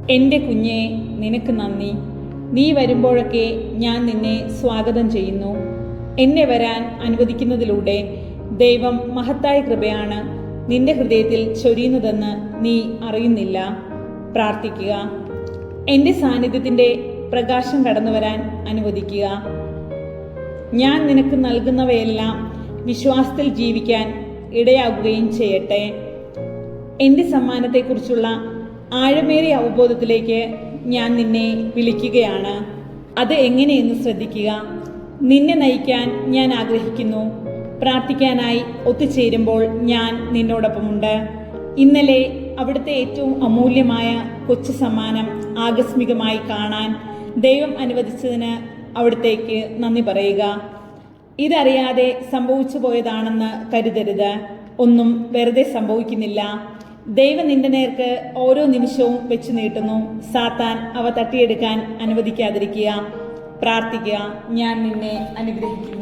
എൻ്റെ കുഞ്ഞെ, നിനക്ക് നന്ദി. നീ വരുമ്പോഴൊക്കെ ഞാൻ നിന്നെ സ്വാഗതം ചെയ്യുന്നു. എന്നെ വരാൻ അനുവദിക്കുന്നതിലൂടെ ദൈവം മഹത്തായ കൃപയാണ് നിന്റെ ഹൃദയത്തിൽ ചൊരിയുന്നതെന്ന് നീ അറിയുന്നില്ല. പ്രാർത്ഥിക്കുക. എൻ്റെ സാന്നിധ്യത്തിൻ്റെ പ്രകാശം കടന്നു വരാൻ അനുവദിക്കുക. ഞാൻ നിനക്ക് നൽകുന്നവയെല്ലാം വിശ്വാസത്തിൽ ജീവിക്കാൻ ഇടയാകുകയും ചെയ്യട്ടെ. എൻ്റെ സമ്മാനത്തെക്കുറിച്ചുള്ള ആഴമേറിയ അവബോധത്തിലേക്ക് ഞാൻ നിന്നെ വിളിക്കുകയാണ്. അത് എങ്ങനെയെന്ന് ശ്രദ്ധിക്കുക. നിന്നെ നയിക്കാൻ ഞാൻ ആഗ്രഹിക്കുന്നു. പ്രാർത്ഥിക്കാനായി ഒത്തുചേരുമ്പോൾ ഞാൻ നിന്നോടൊപ്പമുണ്ട്. ഇന്നലെ അവിടുത്തെ ഏറ്റവും അമൂല്യമായ കൊച്ചു സമ്മാനം ആകസ്മികമായി കാണാൻ ദൈവം അനുവദിച്ചതിന് അവിടുത്തേക്ക് നന്ദി പറയുക. ഇതറിയാതെ സംഭവിച്ചു പോയതാണെന്ന് കരുതരുത്. ഒന്നും വെറുതെ സംഭവിക്കുന്നില്ല. ദൈവം നിന്റെ നേർക്ക് ഓരോ നിമിഷവും വെച്ചു നീട്ടുന്നു. സാത്താൻ അവ തട്ടിയെടുക്കാൻ അനുവദിക്കാതിരിക്കുക. പ്രാർത്ഥിക്കുക. ഞാൻ നിന്നെ അനുഗ്രഹിക്കുന്നു.